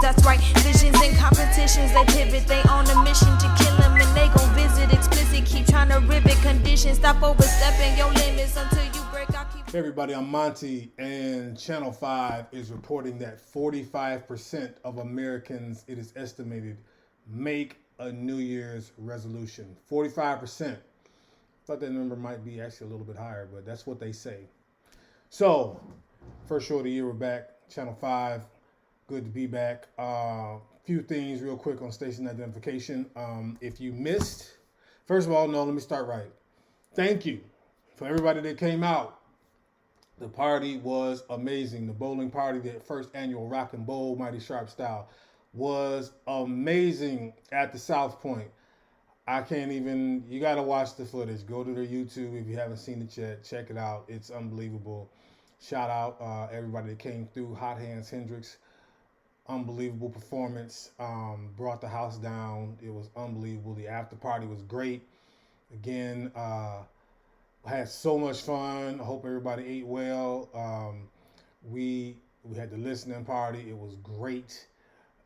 that's right. Visions and competitions, they pivot, they on a mission to kill him, and they gon' visit explicit, keep trying to rivet conditions, stop overstepping your limits until you break. I'll keep. Hey everybody, I'm Monty, and Channel 5 is reporting that 45% of Americans, it is estimated, make a New Year's resolution. 45%. Thought that number might be actually a little bit higher, but that's what they say. So, first show of the year, we're back. Channel 5, good to be back. Few things real quick on station identification. If you missed, first of all, no, let me start right. Thank you for everybody that came out. The party was amazing. The bowling party, the first annual Rock and Bowl Mighty Sharp Style, was amazing at the South Point. I can't even, you got to watch the footage. Go to their YouTube if you haven't seen it yet. Check it out. It's unbelievable. Shout out everybody that came through. Hot Hands Hendricks, unbelievable performance. Brought the house down. It was unbelievable. The after party was great. Again, had so much fun. I hope everybody ate well. We had the listening party. It was great.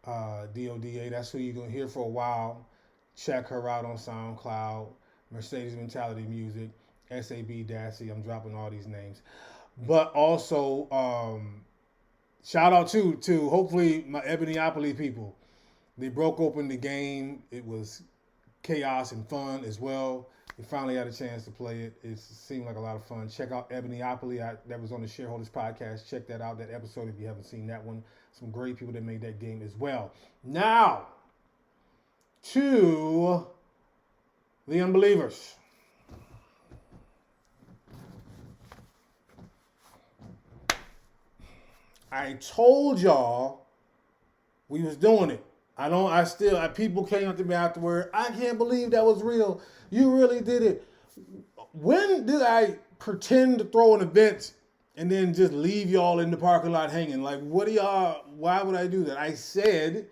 DODA, that's who you're going to hear for a while. Check her out on SoundCloud. Mercedes Mentality Music. SAB Dassey. I'm dropping all these names. But also, shout out to hopefully my Ebonyopoly people. They broke open the game. It was chaos and fun as well. We finally had a chance to play it. It seemed like a lot of fun. Check out Ebonyopoly. That was on the Shareholders Podcast. Check that out, that episode, if you haven't seen that one. Some great people that made that game as well. Now, to the unbelievers. I told y'all we was doing it. People came up to me afterward. I can't believe that was real. You really did it. When did I pretend to throw an event and then just leave y'all in the parking lot hanging? Like, why would I do that? I said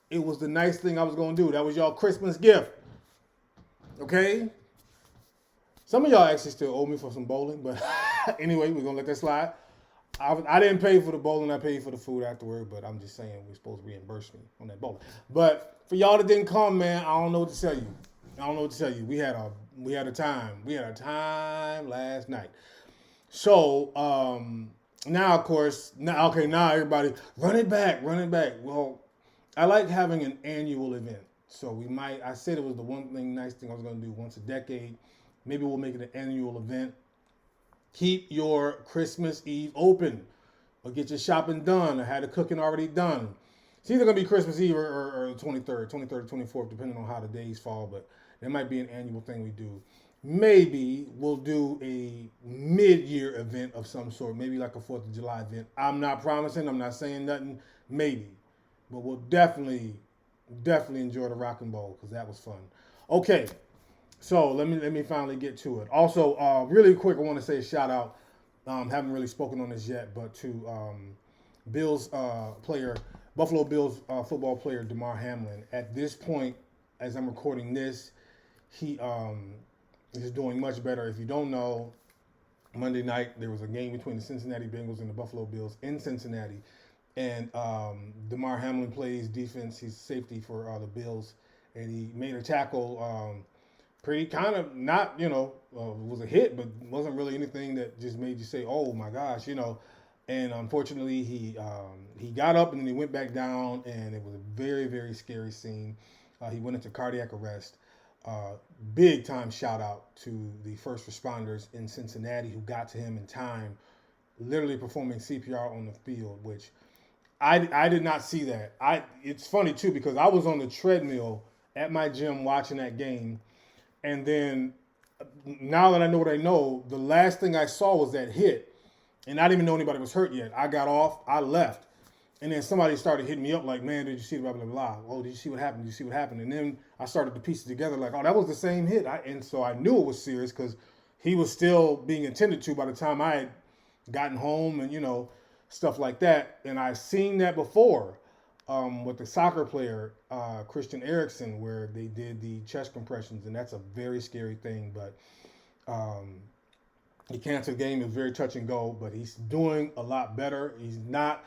it was the nice thing I was going to do. That was y'all Christmas gift. Okay? Some of y'all actually still owe me for some bowling, but anyway, we're going to let that slide. I didn't pay for the bowling. I paid for the food afterward, but I'm just saying we're supposed to reimburse me on that bowling. But for y'all that didn't come, man, I don't know what to tell you. We had a time. We had a time last night. So now, of course, now everybody run it back. Well, I like having an annual event. So I said it was the nice thing I was going to do once a decade. Maybe we'll make it an annual event. Keep your Christmas Eve open or get your shopping done or have the cooking already done. It's either going to be Christmas Eve or the 23rd or 24th, depending on how the days fall, but there might be an annual thing we do. Maybe we'll do a mid-year event of some sort, maybe like a 4th of July event. I'm not promising, I'm not saying nothing, maybe. But we'll definitely enjoy the Rock and Bowl because that was fun. Okay. So let me finally get to it. Also, really quick, I want to say a shout out. Haven't really spoken on this yet, but to Buffalo Bills football player Damar Hamlin. At this point, as I'm recording this, he is doing much better. If you don't know, Monday night there was a game between the Cincinnati Bengals and the Buffalo Bills in Cincinnati, and Damar Hamlin plays defense. He's safety for the Bills, and he made a tackle. Pretty kind of not, it was a hit, but wasn't really anything that just made you say, oh my gosh, And unfortunately, he got up and then he went back down, and it was a very, very scary scene. He went into cardiac arrest. Big time shout out to the first responders in Cincinnati who got to him in time, literally performing CPR on the field, which I did not see that. It's funny too because I was on the treadmill at my gym watching that game. And then, now that I know what I know, the last thing I saw was that hit. And I didn't even know anybody was hurt yet. I got off, I left. And then somebody started hitting me up like, man, did you see blah, blah, blah. Oh, did you see what happened? Did you see what happened? And then I started to piece it together like, oh, that was the same hit. And so I knew it was serious because he was still being attended to by the time I had gotten home and, stuff like that. And I've seen that before. With the soccer player, Christian Eriksen, where they did the chest compressions, and that's a very scary thing. But the cancer game is very touch and go, but he's doing a lot better. He's not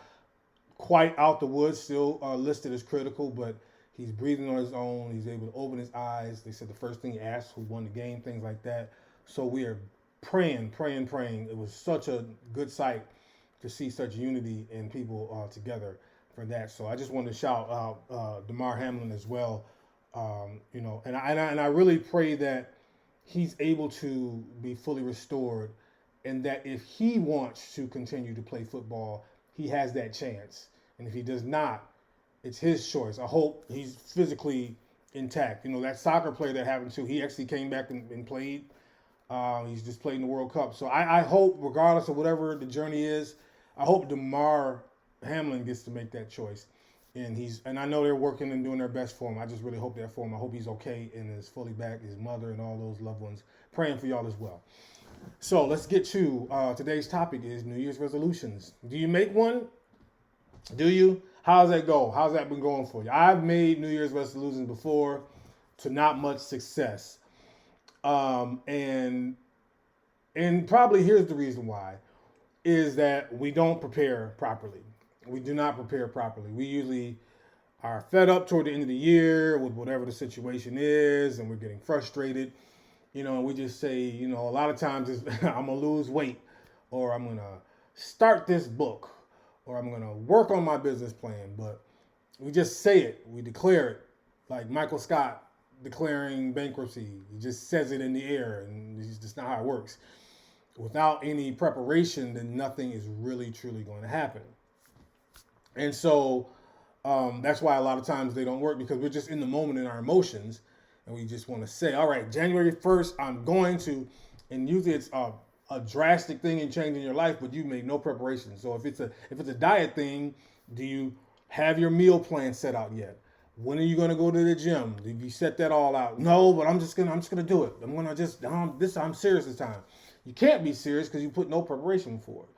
quite out the woods, still listed as critical, but he's breathing on his own. He's able to open his eyes. They said the first thing he asked who won the game, things like that. So we are praying. It was such a good sight to see such unity and people together for that. So I just wanted to shout out Damar Hamlin as well. And I really pray that he's able to be fully restored, and that if he wants to continue to play football, he has that chance. And if he does not, it's his choice. I hope he's physically intact. That soccer player that happened to, he actually came back and played. He's just played in the World Cup. So I hope, regardless of whatever the journey is, I hope Damar Hamlin gets to make that choice. And I know they're working and doing their best for him. I just really hope that for him. I hope he's okay and is fully back, his mother and all those loved ones. Praying for y'all as well. So let's get to today's topic is New Year's resolutions. Do you make one? Do you? How's that go? How's that been going for you? I've made New Year's resolutions before to not much success. And probably here's the reason why, is that we don't prepare properly. We do not prepare properly. We usually are fed up toward the end of the year with whatever the situation is, and we're getting frustrated. And we just say, a lot of times it's, I'm going to lose weight, or I'm going to start this book, or I'm going to work on my business plan. But we just say it. We declare it. Like Michael Scott declaring bankruptcy. He just says it in the air, and it's just not how it works. Without any preparation, then nothing is really, truly going to happen. And so that's why a lot of times they don't work, because we're just in the moment in our emotions, and we just want to say, all right, January 1st, I'm going to, and usually it's a drastic thing in changing your life, but you made no preparation. So if it's a diet thing, do you have your meal plan set out yet? When are you going to go to the gym? Did you set that all out? No, but I'm just gonna do it. I'm serious this time. You can't be serious because you put no preparation for it.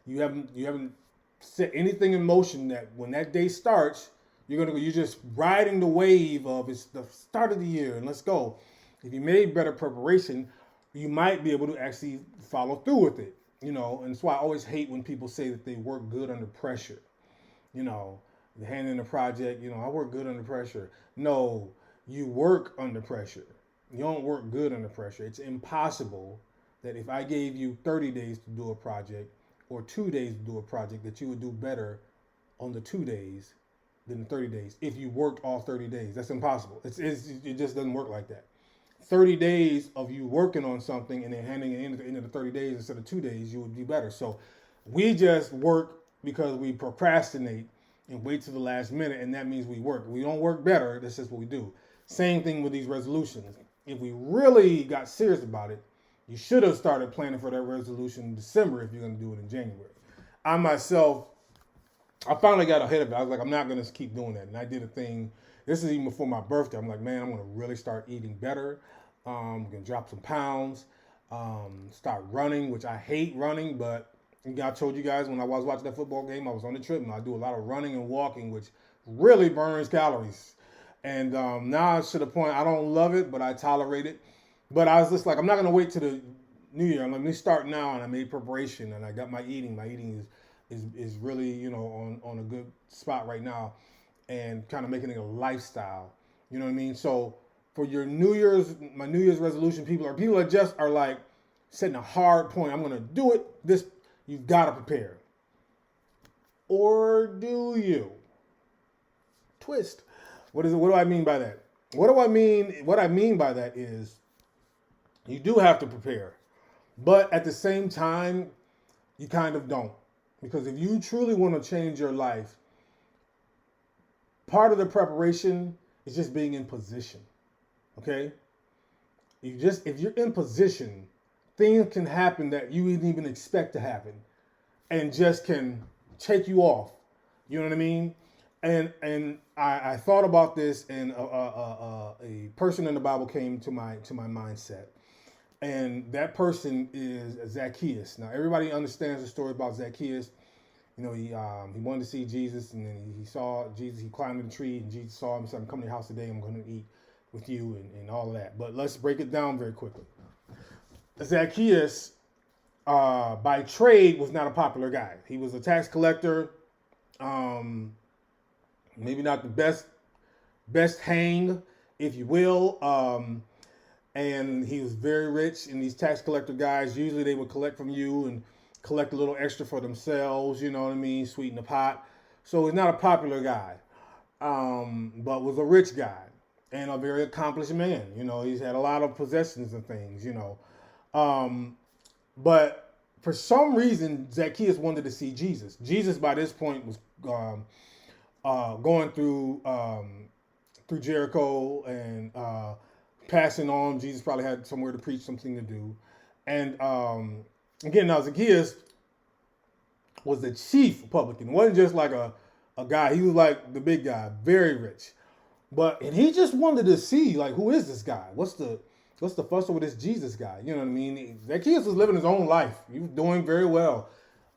You haven't set anything in motion that when that day starts, you're just riding the wave of it's the start of the year and let's go. If you made better preparation, you might be able to actually follow through with it. And that's why I always hate when people say that they work good under pressure. They hand in a project, I work good under pressure. No, you work under pressure. You don't work good under pressure. It's impossible that if I gave you 30 days to do a project or 2 days to do a project, that you would do better on the 2 days than the 30 days if you worked all 30 days. That's impossible. It just doesn't work like that. 30 days of you working on something and then handing it in at the end of the 30 days instead of 2 days, you would do better. So we just work because we procrastinate and wait till the last minute, and that means we work. We don't work better. That's just what we do. Same thing with these resolutions. If we really got serious about it, you should have started planning for that resolution in December if you're going to do it in January. I myself, I finally got ahead of it. I was like, I'm not going to keep doing that. And I did a thing. This is even before my birthday. I'm like, man, I'm going to really start eating better. I'm going to drop some pounds. Start running, which I hate running. But I told you guys when I was watching that football game, I was on the treadmill. I do a lot of running and walking, which really burns calories. And now it's to the point I don't love it, but I tolerate it. But I was just like, I'm not going to wait till the new year. Let me start now. And I made preparation, and I got my eating. My eating is really, on a good spot right now, and kind of making it a lifestyle. You know what I mean? So for your my New Year's resolution, people are like setting a hard point. I'm going to do it. You've got to prepare. Or do you? Twist. What do I mean by that? What I mean by that is, you do have to prepare, but at the same time, you kind of don't. Because if you truly want to change your life, part of the preparation is just being in position. Okay? If you're in position, things can happen that you didn't even expect to happen and just can take you off. You know what I mean? And I thought about this, and a person in the Bible came to my mindset. And that person is Zacchaeus. Now, everybody understands the story about Zacchaeus. He wanted to see Jesus, and then he saw Jesus. He climbed the tree, and Jesus saw him and said, "Come to your house today. I'm going to eat with you," and all of that. But let's break it down very quickly. Zacchaeus, by trade, was not a popular guy. He was a tax collector. Maybe not the best hang, if you will. And he was very rich. And these tax collector guys, usually they would collect from you and collect a little extra for themselves. You know what I mean? Sweeten the pot. So he's not a popular guy, but was a rich guy and a very accomplished man. You know, he's had a lot of possessions and things. You know, but for some reason, Zacchaeus wanted to see Jesus. Jesus, by this point, was going through Jericho and passing on. Jesus probably had somewhere to preach, something to do. And again, now Zacchaeus was the chief publican. It wasn't just like a guy. He was like the big guy, very rich. And he just wanted to see, like, who is this guy? What's the fuss with this Jesus guy? You know what I mean? Zacchaeus was living his own life. He was doing very well.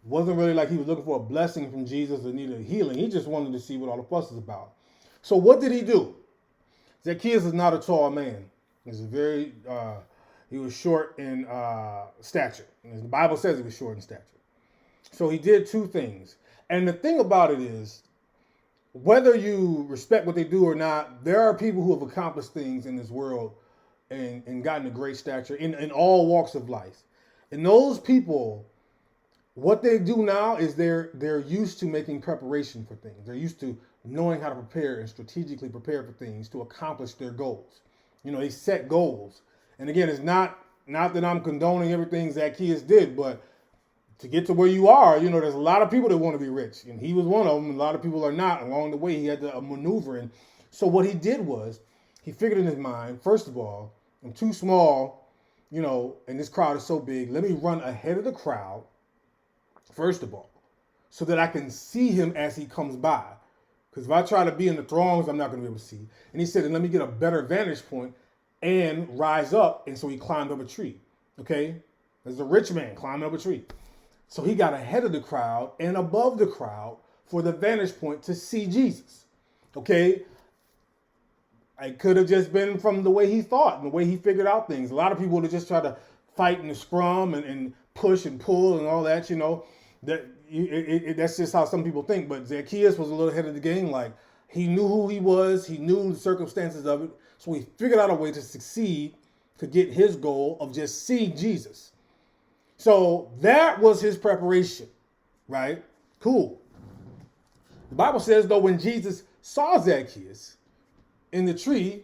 Wasn't really like he was looking for a blessing from Jesus or needed a healing. He just wanted to see what all the fuss is about. So what did he do? Zacchaeus is not a tall man. He was short in stature. And the Bible says he was short in stature. So he did two things. And the thing about it is, whether you respect what they do or not, there are people who have accomplished things in this world and gotten a great stature in all walks of life. And those people, what they do now is they're used to making preparation for things. They're used to knowing how to prepare and strategically prepare for things to accomplish their goals. You know, they set goals. And again, it's not that I'm condoning everything Zacchaeus did, but to get to where you are, you know, there's a lot of people that want to be rich. And he was one of them. A lot of people are not. Along the way, he had to maneuver. And so what he did was, he figured in his mind, first of all, I'm too small, you know, and this crowd is so big. Let me run ahead of the crowd, first of all, so that I can see him as he comes by. Because if I try to be in the throngs, I'm not going to be able to see. And he said, and let me get a better vantage point and rise up. And so he climbed up a tree. Okay? There's a rich man climbing up a tree. So he got ahead of the crowd and above the crowd for the vantage point to see Jesus. Okay? It could have just been from the way he thought and the way he figured out things. A lot of people would have just tried to fight in the scrum and push and pull and all that, you know. That's just how some people think. But Zacchaeus was a little ahead of the game. Like, he knew who he was. He knew the circumstances of it. So he figured out a way to succeed to get his goal of just seeing Jesus. So that was his preparation, right? Cool. The Bible says, though, when Jesus saw Zacchaeus in the tree,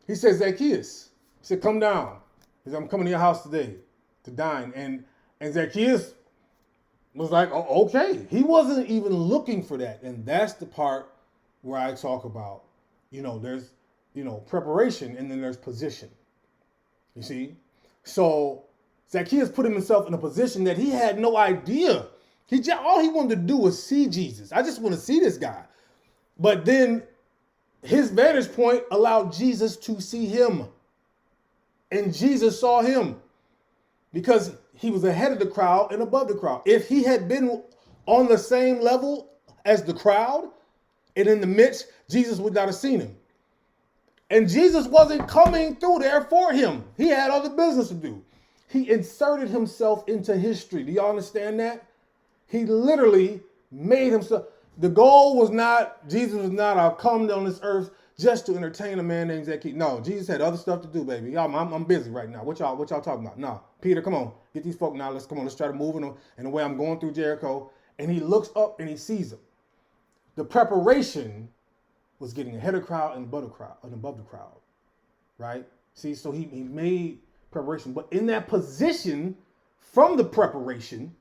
he said, Zacchaeus, he said, come down. He said, I'm coming to your house today to dine. And Zacchaeus was like, oh, okay. He wasn't even looking for that. And that's the part where I talk about, you know, there's, you know, preparation and then there's position. You see? So Zacchaeus put himself in a position that he had no idea. All he wanted to do was see Jesus. I just want to see this guy. But then his vantage point allowed Jesus to see him. And Jesus saw him because he was ahead of the crowd and above the crowd. If he had been on the same level as the crowd and in the midst, Jesus would not have seen him. And Jesus wasn't coming through there for him. He had other business to do. He inserted himself into history. Do y'all understand that? He literally made himself. The goal was not, Jesus was not, I'll come on this earth just to entertain a man named Zacchaeus. No, Jesus had other stuff to do, baby. Y'all, I'm busy right now. What y'all talking about? No, Peter, come on. Get these folk now. Let's try to move in the way I'm going through Jericho. And he looks up and he sees him. The preparation was getting ahead of the crowd and above the crowd. Right? See, so he made preparation. But in that position, from the preparation,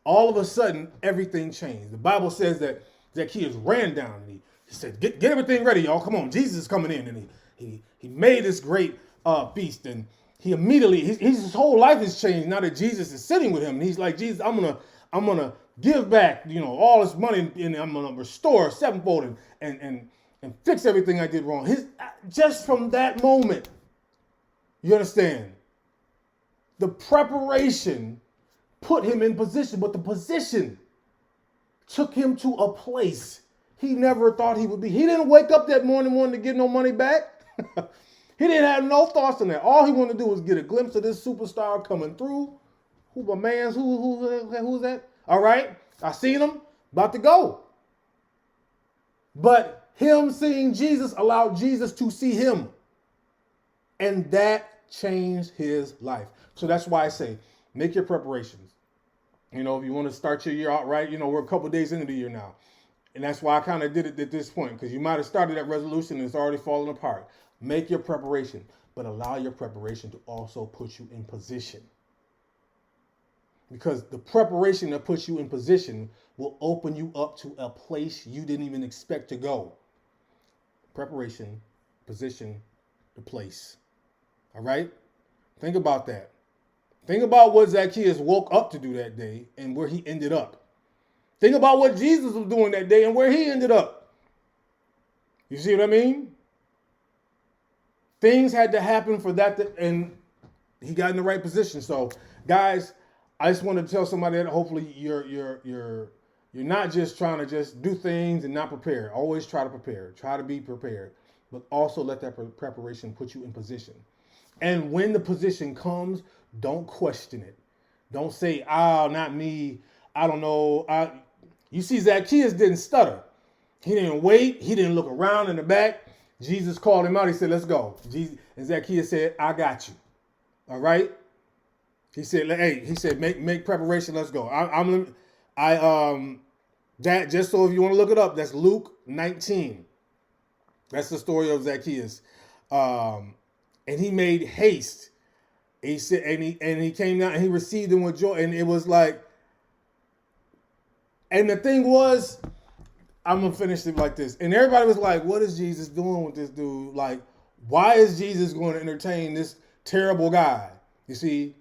all of a sudden, everything changed. The Bible says that Zacchaeus ran down and he said, get everything ready, y'all. Come on, Jesus is coming in. And he made this great feast. And he immediately, his whole life has changed now that Jesus is sitting with him. And he's like, Jesus, I'm gonna give back, you know, all this money and I'm gonna restore sevenfold and fix everything I did wrong. Just from that moment, you understand? The preparation put him in position, but the position took him to a place he never thought he would be. He didn't wake up that morning wanting to get no money back. He didn't have no thoughts on that. All he wanted to do was get a glimpse of this superstar coming through. Who's that? All right, I seen him. about to go. But him seeing Jesus allowed Jesus to see him. And that changed his life. So that's why I say, make your preparations. You know, if you want to start your year out right, you know, we're a couple days into the year now. And that's why I kind of did it at this point, because you might have started that resolution and it's already falling apart. Make your preparation, but allow your preparation to also put you in position. Because the preparation that puts you in position will open you up to a place you didn't even expect to go. Preparation, position, the place. All right? Think about that. Think about what Zacchaeus woke up to do that day and where he ended up. Think about what Jesus was doing that day and where he ended up. You see what I mean? Things had to happen for that, and he got in the right position. So, guys, I just want to tell somebody that hopefully you're not just trying to just do things and not prepare. Always try to prepare. Try to be prepared, but also let that preparation put you in position. And when the position comes, don't question it. Don't say, "Oh, not me. I don't know." You see, Zacchaeus didn't stutter. He didn't wait. He didn't look around in the back. Jesus called him out. He said, "Let's go." And Zacchaeus said, "I got you." All right. He said, "Hey," he said, make preparation. Let's go. That, just so if you want to look it up, that's Luke 19. That's the story of Zacchaeus. And he made haste. He said, and he came down and he received them with joy. And it was like, and the thing was, I'm gonna finish it like this. And everybody was like, "What is Jesus doing with this dude? Like, why is Jesus going to entertain this terrible guy?" You see,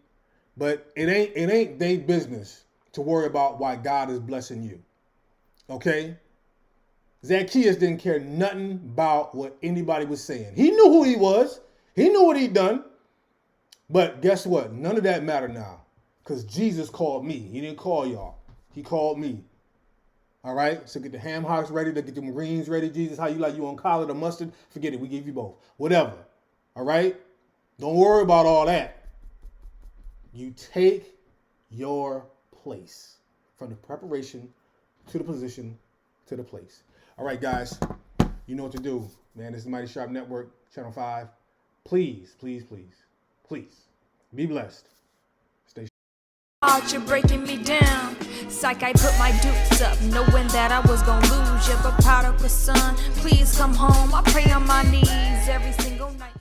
but it ain't their business to worry about why God is blessing you. Okay? Zacchaeus didn't care nothing about what anybody was saying. He knew who he was. He knew what he'd done. But guess what? None of that mattered now. Because Jesus called me. He didn't call y'all. He called me. All right? So get the ham hocks ready, to get the greens ready. Jesus, how you like? You on collard or mustard? Forget it. We give you both. Whatever. All right? Don't worry about all that. You take your place from the preparation to the position to the place. All right, guys. You know what to do. Man, this is Mighty Sharp Network, Channel 5. Please, please, please, please be blessed. Stay Out, you're breaking me down. Psych, I put my dukes up, knowing that I was gonna lose you. But prodigal son, please come home. I pray on my knees every single night.